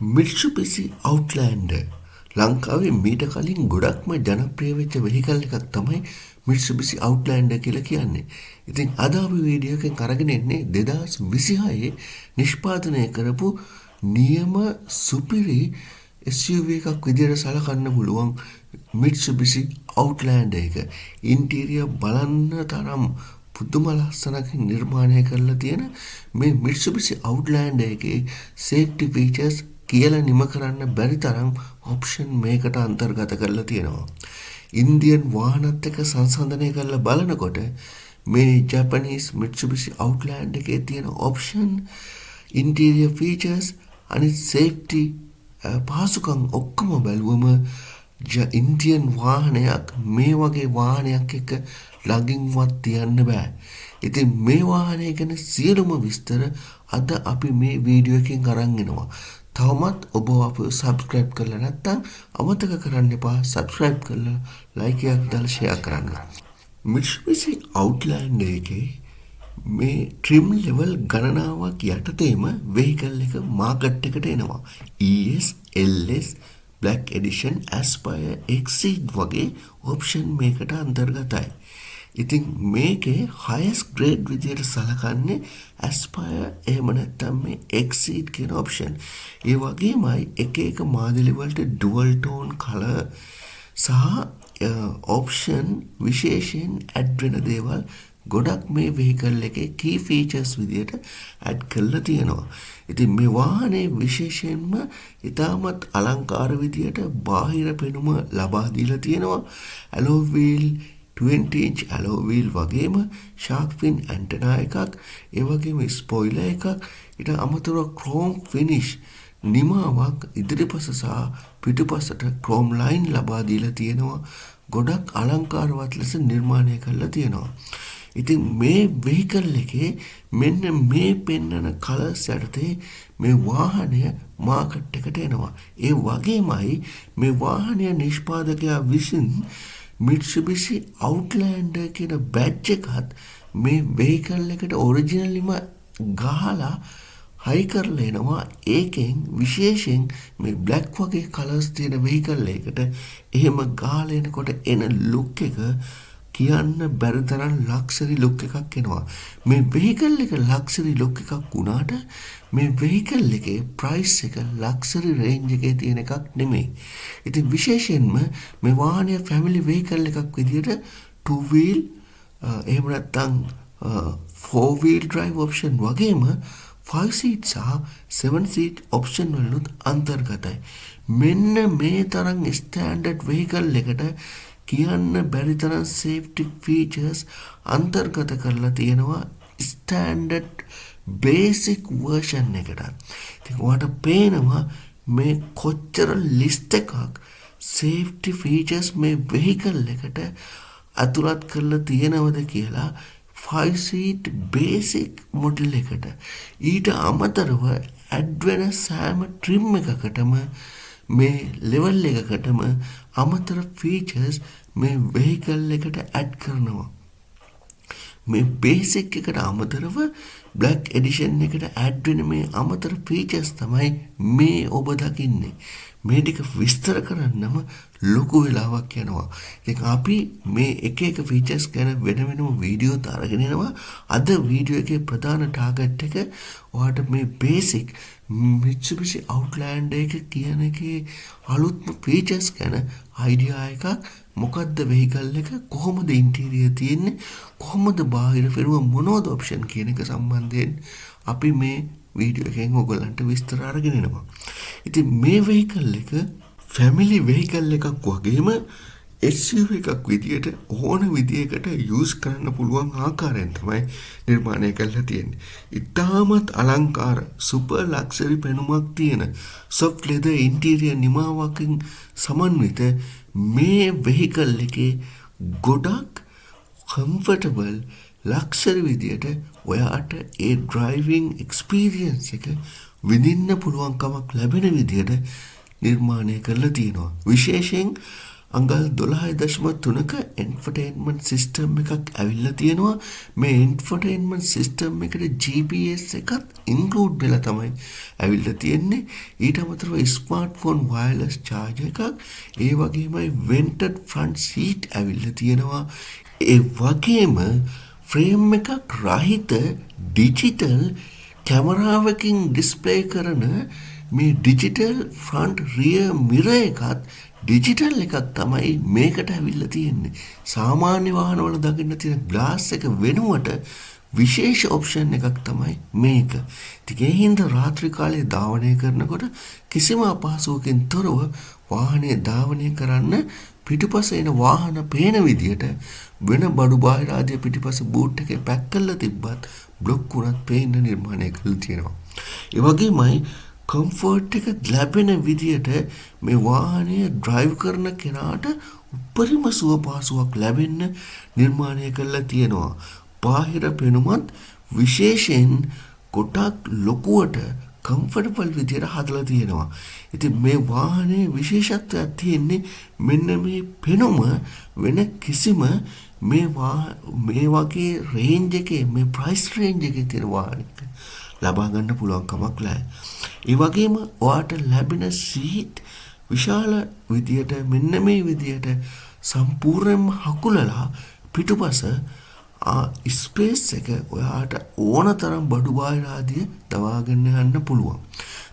Mitsubishi Outlander ලංකාවේ මීට කලින් ගොඩක්ම ජනප්‍රිය වෙච්ච වෙහිකල් එකක් තමයි Mitsubishi Outlander කියලා කියන්නේ. ඉතින් අද අපි වීඩියෝ එකෙන් අරගෙන එන්නේ 2026 නිෂ්පාදනය කරපු නියම සුපිරි SUV එකක් විදිහට සලකන්න පුළුවන් Mitsubishi Outlander එක. ඉන්ටීරියර් බලන්න තරම් පුදුම ලස්සනකින් නිර්මාණය කරලා තියෙන මේ Mitsubishi Outlander එකේ safety features කියලා නිම කරන්න බැරි තරම් ඔප්ෂන් මේකට අන්තර්ගත කරලා තියෙනවා. ඉන්දියන් වාහනත් එක්ක සංසන්දනය කරලා බලනකොට මේ ජපනීස් Mitsubishi Outlander එකේ තියෙන ඔප්ෂන්, ඉන්ටීරියර් ෆීචර්ස්, අනිත් සේෆ්ටි පහසුකම් ඔක්කොම බැලුවම ඉන්දියන් වාහනයක් මේ වගේ වාහනයක් එක්ක ළඟින්වත් තියන්න බෑ. ඉතින් මේ වාහනය ගැන සියලුම විස්තර අද අපි මේ වීඩියෝ එකෙන් අරන් එනවා. තවමත් ඔබ අපව සබ්ස්ක්‍රයිබ් කරලා නැත්නම් අමතක කරන්න එපා. සබ්ස්ක්‍රයිබ් කරලා ලයික් එකක් දාලා ෂෙයා කරන්න. Mitsubishi Outlander එකේ මේ trim level ගණනාවක් යටතේම vehicle එක මාකට් එකට එනවා. ES, LS, Black Edition, Aspire, Exceed වගේ ඔප්ෂන් මේකට අන්තර්ගතයි. ඉතින් මේකේ highest grade විදියට සලකන්නේ Aspire එහෙම නැත්නම් මේ Exceed කියන ඔප්ෂන්. ඒ වගේමයි එක එක මාදිලි වලට dual tone color සහ ඔප්ෂන් විශේෂයෙන් ඇඩ් වෙන දේවල් ගොඩක් මේ vehicle එකේ key features විදියට ඇඩ් කරලා තියෙනවා. ඉතින් මේ වාහනේ විශේෂයෙන්ම ඉතාමත් අලංකාර විදියට බාහිර පෙනුම ලබා දීලා තියෙනවා. alloy wheel 20-inch alloy wheel වගේම shark fin antenna එකක්, ඒ වගේම spoiler එකක්, ඊට අමතරව chrome finish නිමාවක් ඉදිරිපස සහ පිටුපසට chrome line ලබා දීලා තියෙනවා. ගොඩක් අලංකාරවත් ලෙස නිර්මාණය කරලා තියෙනවා. ඉතින් මේ vehicle එකේ මෙන්න මේ පෙන්වන කලර්ස් යටතේ මේ වාහනය මාකට් එකට එනවා. ඒ වගේමයි මේ වාහනය නිෂ්පාදකයා විසින් Mitsubishi Outlander කියන බැජ් එකත් මේ vehicle එකට ඔරිජිනලිම ගහලා හයි කරලා එනවා. ඒකෙන් විශේෂයෙන් මේ black වගේ කලර්ස් තියෙන vehicle එකකට එහෙම ගහලා එනකොට එන look එක කියන්න බැරි තරම් ලක්ෂරි ලුක් එකක් එනවා. මේ vehicle එක ලක්ෂරි ලුක් එකක් වුණාට මේ vehicle එකේ price එක ලක්ෂරි range එකේ තියෙන එකක් නෙමෙයි. ඉතින් විශේෂයෙන්ම මේ වාහනය family vehicle එකක් විදිහට 2 wheel එහෙම නැත්නම් 4 wheel drive option වගේම 5 seat සහ 7 seat option වලුත් අන්තර්ගතයි. මෙන්න මේ තරම් standard vehicle එකට කියන්න බැරි තරම් safety features අන්තර්ගත කරලා තියෙනවා standard basic version එකට. ඉතින් ඔයාලට පේනවා මේ කොච්චර list එකක් safety features මේ vehicle එකට අතුලත් කරලා තියෙනවද කියලා 5 seat basic model එකට. ඊට අමතරව advanced සෑම trim එකකටම මේ level එකකටම අමතර features මේ vehicle එකට add කරනවා. මේ basic එකට අමතරව black edition එකට add වෙන මේ අමතර features තමයි මේ ඔබ දකින්නේ. මේ ටික විස්තර කරන්නම ලොකු වෙලාවක් යනවා. ඉතින් අපි මේ එක එක features ගැන වෙන වෙනම වීඩියෝ අරගෙන එනවා. අද වීඩියෝ එකේ ප්‍රධාන ටාගට් එක ඔයාලට මේ basic Mitsubishi Outlander එක කියන එකේ අලුත්ම features ගැන idea එකක්. මොකද්ද vehicle එක, කොහොමද interior තියෙන්නේ, කොහොමද බාහිර පෙනුම, මොනවද option කියන එක සම්බන්ධයෙන් අපි මේ වීඩියෝ එකෙන් ඔයගලන්ට විස්තර අරගෙන එනවා. ඉතින් මේ vehicle එක family vehicle එකක් වගේම SUV එකක් විදියට ඕන විදියකට use කරන්න පුළුවන් ආකාරයෙන් තමයි නිර්මාණය කරලා තියෙන්නේ. ඉතාමත් අලංකාර super luxury පෙනුමක් තියෙන soft leather interior නිමාවකින් සමන්විත මේ vehicle එකේ ගොඩක් comfortable luxury විදියට ඔයාට ඒ driving experience එක විඳින්න පුළුවන් කමක් ලැබෙන විදියට නිර්මාණය කරලා තියෙනවා. විශේෂයෙන් අඟල් 12.3ක එන්ෆර්ටේන්මන්ට් සිස්ටම් එකක් ඇවිල්ලා තියෙනවා. මේ එන්ෆර්ටේන්මන්ට් සිස්ටම් එකට GPS එකත් ඉන්ක්ලූඩ් වෙලා තමයි ඇවිල්ලා තියෙන්නේ. ඊට අමතරව ස්මාර්ට්ෆෝන් වයර්ලස් චාර්ජර් එකක්, ඒ වගේමයි වෙන්ටඩ් ෆ්‍රන්ට් සීට් ඇවිල්ලා තියෙනවා. ඒ වගේම ෆ්‍රේම් එකක් රහිත ඩිජිටල් කැමරාවකින් ඩිස්ප්ලේ කරන මේ ඩිජිටල් ෆ්‍රන්ට් රියර් මිරර් එකත් ඩිජිටල් එකක් තමයි මේකට ඇවිල්ලා තියෙන්නේ. සාමාන්‍ය වාහනවල දකින්න තියෙන ග්ලාස් එක වෙනුවට විශේෂ ඔප්ෂන් එකක් තමයි මේක. ඉතින් ඒ හින්දා රාත්‍රී කාලේ ධාවනය කරනකොට කිසිම අපහසුවකින් තොරව වාහනය ධාවනය කරන්න පිටුපස එන වාහන පේන විදියට වෙන බඩු බාහිර ආදී පිටුපස බූට් එකේ පැක් කරලා තිබ්බත් බ්ලොක් උනත් පේන්න නිර්මාණය කරලා තියෙනවා. ඒ වගේමයි කම්ෆර්ට් එක ලැබෙන විදියට මේ වාහනය ඩ්‍රයිව් කරන කෙනාට උපරිම සුව පහසුවක් ලැබෙන්න නිර්මාණය කරලා තියෙනවා. බාහිර පෙනුමත් විශේෂයෙන් ගොඩක් ලොකුවට කම්ෆර්ටබල් විදියට හදලා තියෙනවා. ඉතින් මේ වාහනේ විශේෂත්වයක් තියෙන්නේ මෙන්න මේ පෙනුම වෙන කිසිම මේ වගේ රේන්ජ් එකේ මේ ප්‍රයිස් රේන්ජ් එකේ තියෙන වාහනයක ලබා ගන්න පුළුවන් කමක් නැහැ. ඒ වගේම ඔයාට ලැබෙන සීට් විශාල විදියට මෙන්න මේ විදියට සම්පූර්ණයෙන්ම හකුලලා පිටුපස ස්පේස් එක ඔයාට ඕන තරම් බඩු බාහිර ආදිය දවාගෙන යන්න පුළුවන්.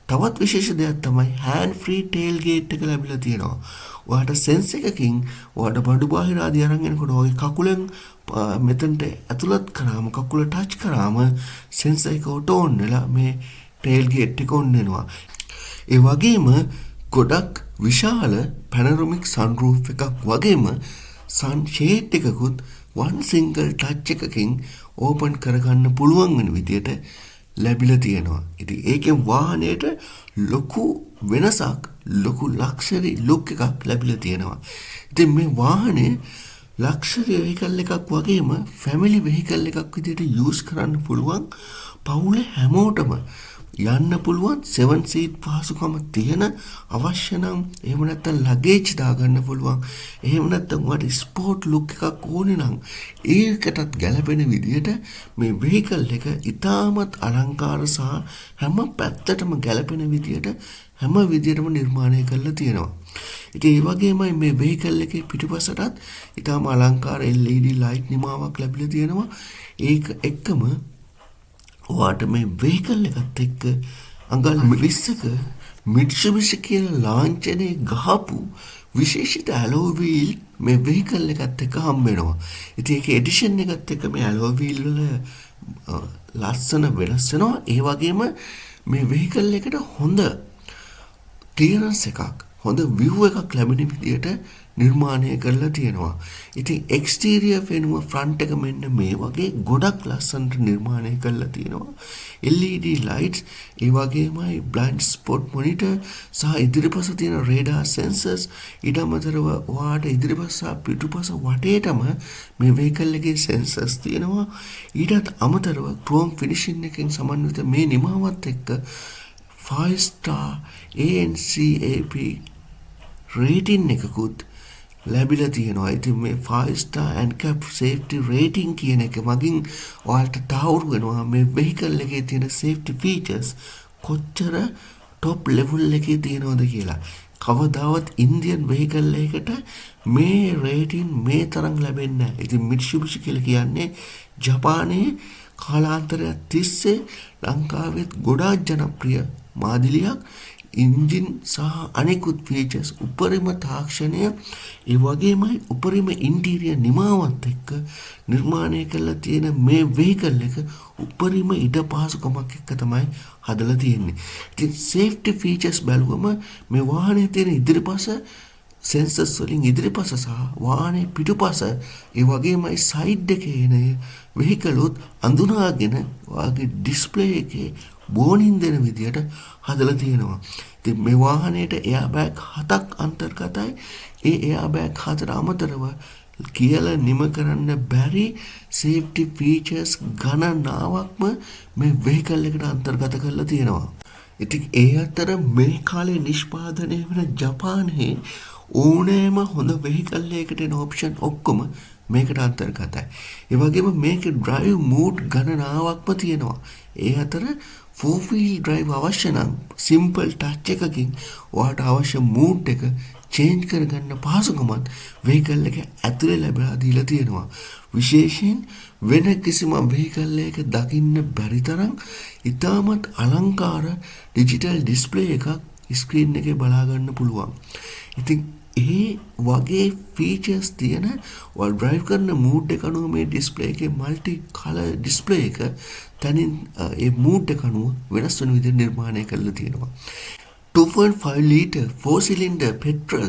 තවත් විශේෂ දෙයක් තමයි හෑන්ඩ් ෆ්‍රී ටේල් ගේට් එක ලැබිලා තියෙනවා. ඔයාට සෙන්ස් එකකින් ඔයාට බඩු බාහිර ආදිය අරන් එනකොට ඔයගේ කකුලෙන් මෙතනට ඇතුළත් කරාම කකුල ටච් කරාම සෙන්සර් එක ඔටෝ ඔන් වෙලා මේ ටේල් ගේට් එක ඔන් වෙනවා. ඒ වගේම ගොඩක් විශාල පැනරොමික් සන්රූෆ් එකක් වගේම සන් ෂේඩ් එකකුත් වන් සිංගල් ටච් එකකින් ඕපන් කරගන්න පුළුවන් වෙන විදියට ලැබිලා තියෙනවා. ඉතින් ඒකෙන් වාහනයට ලොකු වෙනසක්, ලොකු ලක්ෂරි ලුක් එකක් ලැබිලා තියෙනවා. ඉතින් මේ වාහනේ ලක්ෂරි වෙහිකල් එකක් වගේම ෆැමිලි වෙහිකල් එකක් විදියට යූස් කරන්න පුළුවන්. පවුලේ හැමෝටම යන්න පුළුවන් 7 සීට් පහසුකම තියෙන, අවශ්‍ය නම් එහෙම නැත්නම් ලගේජ් දාගන්න පුළුවන්. එහෙම නැත්නම් වට ස්පෝර්ට් ලුක් එකක් ඕනේ නම් ඒකටත් ගැලපෙන විදියට මේ වෙහිකල් එක ඉතාමත් අලංකාර සහ හැම පැත්තටම ගැලපෙන විදියට හැම විදියටම නිර්මාණය කරලා තියෙනවා. ඉතින් ඒ වගේමයි මේ වෙහිකල් එකේ පිටුපසටත් ඉතාම අලංකාර LED ලයිට් නිමාවක් ලැබිලා තියෙනවා. ඒක එක්කම ඔයාට මේ වෙහිකල් එකත් එක්ක අඟල් 20ක මිට්සුබිෂි කියලා ලාංඡනයේ ගහපු විශේෂිත ඇලෝ වීල් මේ වෙහිකල් එකත් එක්ක හම්බ වෙනවා. ඉතින් ඒක එඩිෂන් එකත් එක්ක මේ ඇලෝ වීල් වල ලස්සන වෙනස් වෙනවා. ඒ වගේම මේ වෙහිකල් එකට හොඳ ක්ලියරන්ස් එකක්, හොඳ view එකක් ලැබෙන විදියට නිර්මාණය කරලා තියෙනවා. ඉතින් එක්ස්ටීරියර් පෙනුම ෆ්‍රන්ට් එක මෙන්න මේ වගේ ගොඩක් ලස්සනට නිර්මාණය කරලා තියෙනවා. LED lights, ඒ වගේමයි blind spot monitor සහ ඉදිරිපස තියෙන radar sensors. ඊට අමතරව ඔයාට ඉදිරිපස සහ පිටුපස වටේටම මේ vehicle එකේ sensors තියෙනවා. ඊටත් අමතරව chrome finishing එකෙන් සමන්විත මේ නිමාවත් එක්ක 5 star ANCAP rating එකකුත් ලැබිලා තියෙනවා. ඉතින් මේ 5 star ANCAP safety rating කියන එක මගින් ඔයාලට තහවුරු වෙනවා මේ vehicle එකේ තියෙන safety features කොච්චර top level එකේ තියෙනවද කියලා. කවදාවත් ඉන්දියන් vehicle එකකට මේ rating මේ තරම් ලැබෙන්නේ නැහැ. ඉතින් Mitsubishi කියලා කියන්නේ ජපානයේ කාලාන්තරයක් තිස්සේ ලංකාවෙත් ගොඩාක් ජනප්‍රිය මාදිලියක්. එන්ජින් සහ අනෙකුත් ෆීචර්ස්, උපරිම තාක්ෂණය, ඒ වගේමයි උපරිම ඉන්ටීරියර් නිමාවත් එක්ක නිර්මාණය කරලා තියෙන මේ වෙහිකල් එක උපරිම ඉඩ පහසුකමක් එක්ක තමයි හදලා තියෙන්නේ. ඉතින් සේෆ්ටි ෆීචර්ස් බැලුවම මේ වාහනේ තියෙන ඉදිරිපස සෙන්සර්ස් වලින් ඉදිරිපස සහ වාහනේ පිටුපස, ඒ වගේමයි සයිඩ් එකේ එන වෙහිකල් උත් අඳුනාගෙන වාගේ ඩිස්ප්ලේ එකේ බෝනින් දෙන විදියට හදලා තියෙනවා. ඉතින් මේ වාහනේට එයාබෑග් 7ක් අන්තර්ගතයි. ඒ එයාබෑග් 4 අමතරව කියලා නිම කරන්න බැරි සේෆ්ටි ෆීචර්ස් ගණනාවක්ම මේ වෙහිකල් එකට අන්තර්ගත කරලා තියෙනවා. ඉතින් ඒ අතර මේ කාලේ නිෂ්පාදනය වෙන ජපානයේ ඕනෑම හොඳ වෙහිකල් එකකට එන ඔප්ෂන් ඔක්කොම මේකට අන්තර්ගතයි. ඒ වගේම මේකේ drive mode ගණනාවක්ම තියෙනවා. ඒ අතර 4-wheel drive අවශ්‍ය නම් simple touch එකකින් ඔයාට අවශ්‍ය mood එක change කරගන්න පහසුකමත් vehicle එක ඇතුලේ ලැබලා දීලා තියෙනවා. විශේෂයෙන් වෙන කිසිම vehicle එකක දකින්න බැරි තරම් ඉතාමත් අලංකාර digital display එකක් screen එකේ බලා ගන්න පුළුවන්. ඉතින් ඒ වගේ features තියෙන ඔයා drive කරන mood එක අනුව මේ display එකේ multi color display එක තනින් ඒ mood එක අනුව වෙනස් වෙන විදිහට නිර්මාණය කරලා තියෙනවා. 2.5 litre 4 cylinder petrol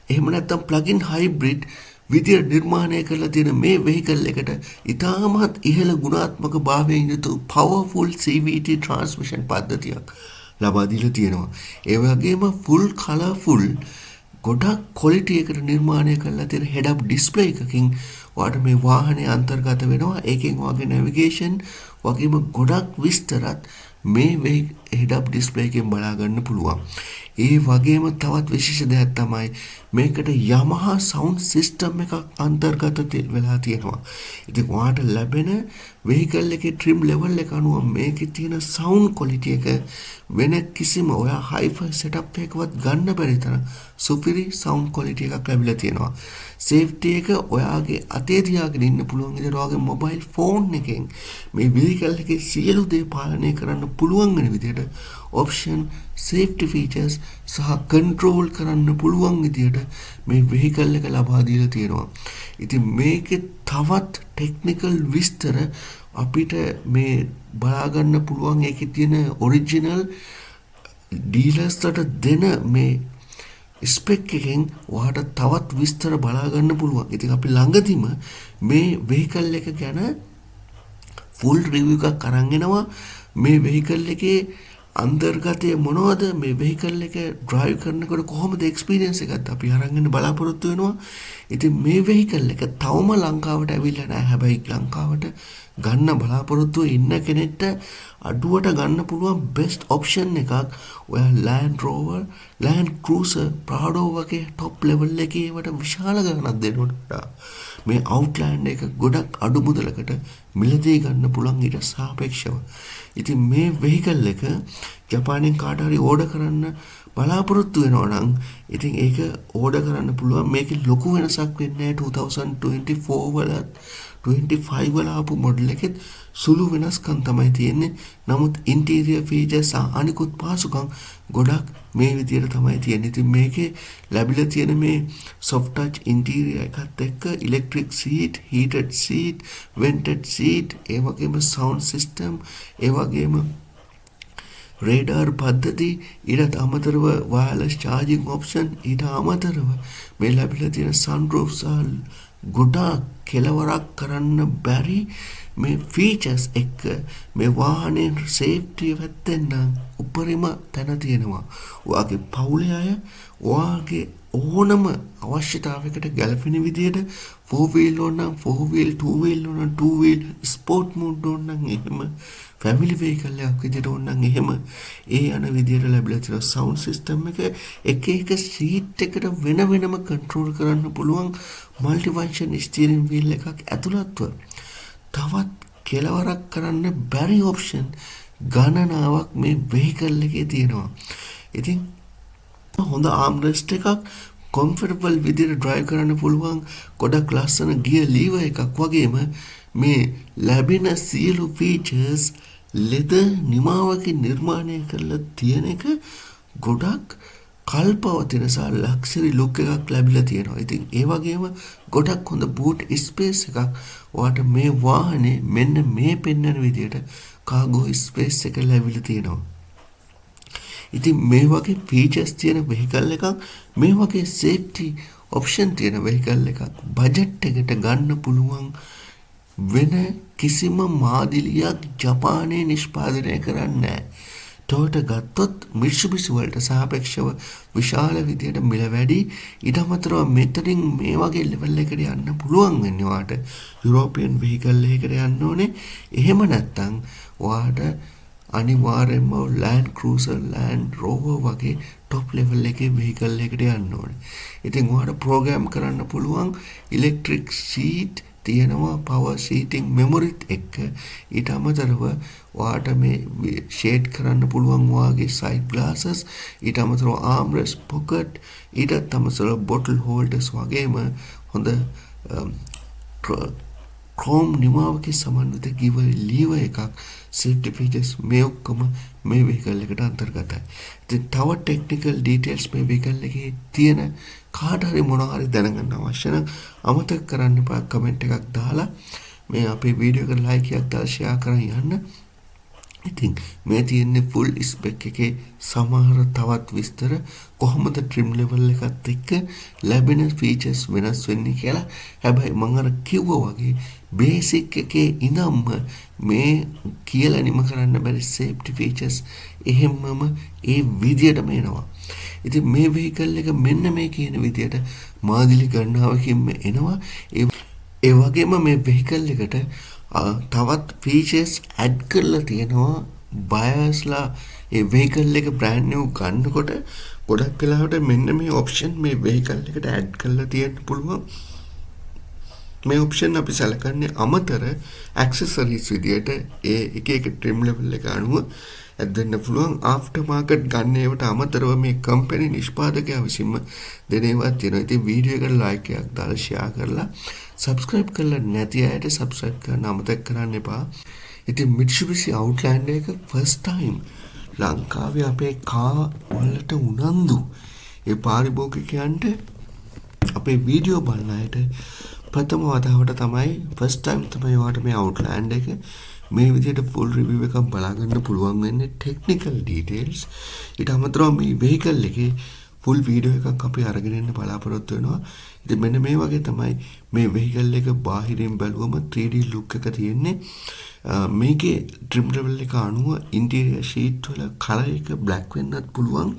එහෙම නැත්නම් plug-in hybrid විදිහට නිර්මාණය කරලා තියෙන මේ vehicle එකට ඉතාමත් ඉහළ ගුණාත්මක භාවයෙන් යුතු powerful CVT transmission පද්ධතියක් ලබා දීලා තියෙනවා. ඒ වගේම full colorful ගොඩක් quality එකට නිර්මාණය කරලා තියෙන head up display එකකින් ඔයාට මේ වාහනේ අන්තර්ගත වෙනවා. ඒකෙන් ඔයාගේ navigation වගේම ගොඩක් විස්තරත් මේ head up display එකෙන් බලා ගන්න පුළුවන්. ඒ වගේම තවත් විශේෂ දෙයක් තමයි මේකට Yamaha sound system එකක් අන්තර්ගත වෙලා තියෙනවා. ඉතින් ඔයාට ලැබෙන vehicle එකේ trim level එක අනුව මේකේ තියෙන sound quality එක වෙන කිසිම ඔයා hi-fi setup එකකවත් ගන්න බැරි තරම් සුපිරි sound quality එකක් ලැබිලා තියෙනවා. safety එක ඔයාගේ අතේ තියාගෙන ඉන්න පුළුවන් විදිහට ඔයාගේ mobile phone එකෙන් මේ vehicle එකේ සියලු දේ පාලනය කරන්න පුළුවන් වෙන විදිහට option safety features සහ control කරන්න පුළුවන් විදිහට මේ vehicle එක ලබා දීලා තියෙනවා. ඉතින් මේකේ තවත් technical විස්තර අපිට මේ බලා ගන්න පුළුවන්. ඒකේ තියෙන original dealersලට දෙන මේ ස්පෙක් එකෙන් ඔයාට තවත් විස්තර බලා ගන්න පුළුවන්. ඉතින් අපි ළඟදිම මේ vehicle එක ගැන full review එකක් අරන් එනවා. මේ vehicle එකේ අන්තර්ගතය මොනවද, මේ vehicle එක drive කරනකොට කොහොමද experience එකත් අපි අරන් එන්න බලාපොරොත්තු වෙනවා. ඉතින් මේ vehicle එක තවම ලංකාවට ඇවිල්ලා නැහැ. හැබැයි ලංකාවට ගන්න බලාපොරොත්තු ඉන්න කෙනෙක්ට අඩුවට ගන්න පුළුවන් best option එකක් ඔයා Land Rover, Land Cruiser, Prado වගේ top level එකේ වට විශාල ගණනක් දෙනකොට මේ Outland එක ගොඩක් අඩු මුදලකට මිලදී ගන්න පුළුවන් ඊට සාපේක්ෂව. ඉතින් මේ vehicle එක ජපානයෙන් කාට හරි ඕඩර් කරන්න බලාපොරොත්තු වෙනවා නම් ඉතින් ඒක ඕඩර් කරන්න පුළුවන්. මේකේ ලොකු වෙනසක් වෙන්නේ නැහැ 2024 වලත් 25 වල ආපු මොඩල් එකෙත් සුළු වෙනස්කම් තමයි තියෙන්නේ. නමුත් ඉන්ටීරියර් ෆීචර්ස් අනිකුත් පහසුකම් ගොඩක් මේ විදිහට තමයි තියෙන්නේ. ඉතින් මේකේ ලැබිලා තියෙන මේ soft touch interior එකත් එක්ක electric seat, heated seat, vented seat, ඒ වගේම sound system, ඒ වගේම radar පද්ධති, ඊට අමතරව wireless charging option, ඊට අමතරව මේ ලැබිලා තියෙන sunroof සහ ගොඩාක් කෙලවරක් කරන්න බැරි මේ ෆීචර්ස් එක්ක මේ වාහනේ සේෆ්ටි පැත්තෙන් නම් උපරිම තැන තියෙනවා. ඔයාගේ පවුලේ අය ඔයාගේ ඕනම අවශ්‍යතාවයකට ගැලපෙන විදිහට 4 wheel ඕන නම් 4 wheel, 2 wheel ඕන නම් 2 wheel, sport mode ඕන නම් එහෙම, family vehicle එකක් විදිහට ඕන නම් එහෙම ඒ යන විදිහට ලැබිලා තියෙන sound system එක එක seat එකට වෙන වෙනම control කරන්න පුළුවන් multi function steering wheel එකක් ඇතුළත්ව තවත් කෙලවරක් කරන්න බැරි option ගණනාවක් මේ vehicle එකේ තියෙනවා. ඉතින් හොඳ armrest එකක්, comfortable විදිහට drive කරන්න පුළුවන් ගොඩක් ලස්සන gear lever එකක් වගේම මේ ලැබෙන සියලු features leather නිමාවකින් නිර්මාණය කරලා තියෙන එක ගොඩක් කල්පවතින සහ ලක්ෂරි ලුක් එකක් ලැබිලා තියෙනවා. ඉතින් ඒ වගේම ගොඩක් හොඳ boot space එකක් ඔයාට මේ වාහනේ මෙන්න මේ පෙන්වන විදිහට cargo space එක ලැබිලා තියෙනවා. ඉතින් මේ වගේ features තියෙන vehicle එකක්, මේ වගේ safety option තියෙන vehicle එකක් budget එකට ගන්න පුළුවන් වෙන කිසිම මාදිලියක් ජපානයේ නිෂ්පාදනය කරන්නේ නැහැ. Toyota ගත්තොත් Mitsubishi වලට සාපේක්ෂව විශාල විදියට මිල වැඩි. ඊට අමතරව මෙතනින් මේ වගේ level එකට යන්න පුළුවන් වෙන්නේ ඔයාට European vehicle එකකට යන්න ඕනේ. එහෙම නැත්නම් ඔයාට අනිවාර්යයෙන්ම Land Cruiser, Land Rover වගේ top level එකේ vehicle එකකට යන්න ඕනේ. ඉතින් ඔයාලට program කරන්න පුළුවන් electric seat තියෙනවා, power seating memoryත් එක්ක. ඊට අමතරව ඔයාලට මේ shade කරන්න පුළුවන් ඔයාගේ side glasses, ඊට අමතරව armrest, pocket, ඊටත් අමතරව bottle holders වගේම හොඳ chrome නිමාවකින් සමන්විත lever එකක්, safety features මේ ඔක්කොම මේ vehicle එකට අන්තර්ගතයි. ඉතින් තව technical details මේ vehicle එකේ තියෙන කාට හරි මොනවා හරි දැනගන්න අවශ්‍ය නම් අමතක කරන්න එපා, කමෙන්ට් එකක් දාලා මේ අපේ වීඩියෝ එකට ලයික් එකක් දාලා ෂෙයා කරන් යන්න. ඉතින් මේ තියෙන්නේ full spec එකේ සමහර තවත් විස්තර කොහොමද trim level එකත් එක්ක ලැබෙන features වෙනස් වෙන්නේ කියලා. හැබැයි මම අර කිව්වා වගේ basic එකේ ඉඳන්ම මේ කියලා නිම කරන්න බැරි safety features එහෙම්මම ඒ විදියටම එනවා. ඉතින් මේ vehicle එක මෙන්න මේ කියන විදියට මාදිලි ගණනාවකින්ම එනවා. ඒ වගේම මේ vehicle එකට තවත් features add කරලා තියෙනවා. buyersලා ඒ vehicle එක brand new ගන්නකොට ගොඩක් වෙලාවට මෙන්න මේ option මේ vehicle එකට add කරලා තියෙන්න පුළුවන්. මේ option අපි සැලකන්නේ අමතර accessories විදියට ඒ එක එක trim level එක අනුව දෙන්න පුළුවන්. after market ගන්න ඒවට අමතරව මේ company නිෂ්පාදකයා විසින්ම දෙන ඒවා තියෙනවා. ඉතින් වීඩියෝ එකට like එකක් දාලා share කරලා subscribe කරලා නැති අයට subscribe කරන්න අමතක කරන්න එපා. ඉතින් Mitsubishi Outlander එක first time ලංකාවේ අපේ කාර් වලට උනන්දු ඒ පාරිභෝගිකයන්ට අපේ වීඩියෝ බලන අයට ප්‍රථම වතාවට තමයි first time තමයි ඔයාලට මේ Outlander එක මේ විදිහට full review එකක් බලා ගන්න පුළුවන් වෙන්නේ. technical details ඊට අමතරව මේ vehicle එකේ full video එකක් අපි අරගෙන ඉන්න බලාපොරොත්තු වෙනවා. ඉතින් මෙන්න මේ වගේ තමයි මේ vehicle එක බාහිරින් බැලුවම 3D look එක තියෙන්නේ. මේකේ trim level එක අනුව interior sheet වල color එක black වෙන්නත් පුළුවන්.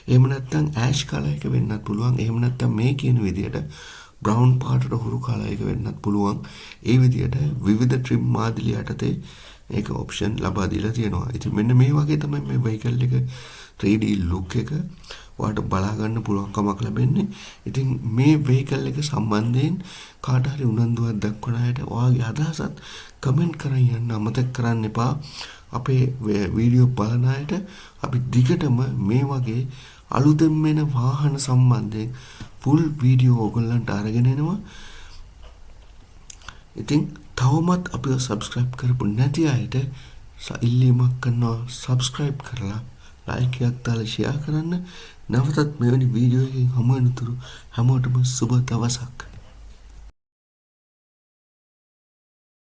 එහෙම නැත්නම් ash color එක වෙන්නත් පුළුවන්. එහෙම නැත්නම් මේ කියන විදිහට brown පාටට හුරු color එක වෙන්නත් පුළුවන්. ඒ විදිහට විවිධ trim මාදිලි යටතේ ඒක option ලබා දීලා තියෙනවා. ඉතින් මෙන්න මේ වගේ තමයි මේ vehicle එක 3D look එක ඔයාලට බලා ගන්න පුළුවන්කමක් ලැබෙන්නේ. ඉතින් මේ vehicle එක සම්බන්ධයෙන් කාට හරි උනන්දුවක් දක්වන අයට ඔයාගේ අදහසත් කමෙන්ට් කරන් යන්න අමතක කරන්න එපා. අපේ වීඩියෝ බලන අයට අපි දිගටම මේ වගේ අලුතෙන් එන වාහන සම්බන්ධයෙන් full වීඩියෝ ඔයගොල්ලන්ට අරගෙන එනවා. ඉතින් තවමත් අපිව subscribe කරපු නැති අයට ඉල්ලීමක් කරනවා, subscribe කරලා like එකක් දාලා share කරන්න. නැවතත් මෙවැනි වීඩියෝ එකකින් හමු වෙනතුරු හැමෝටම සුබ දවසක්.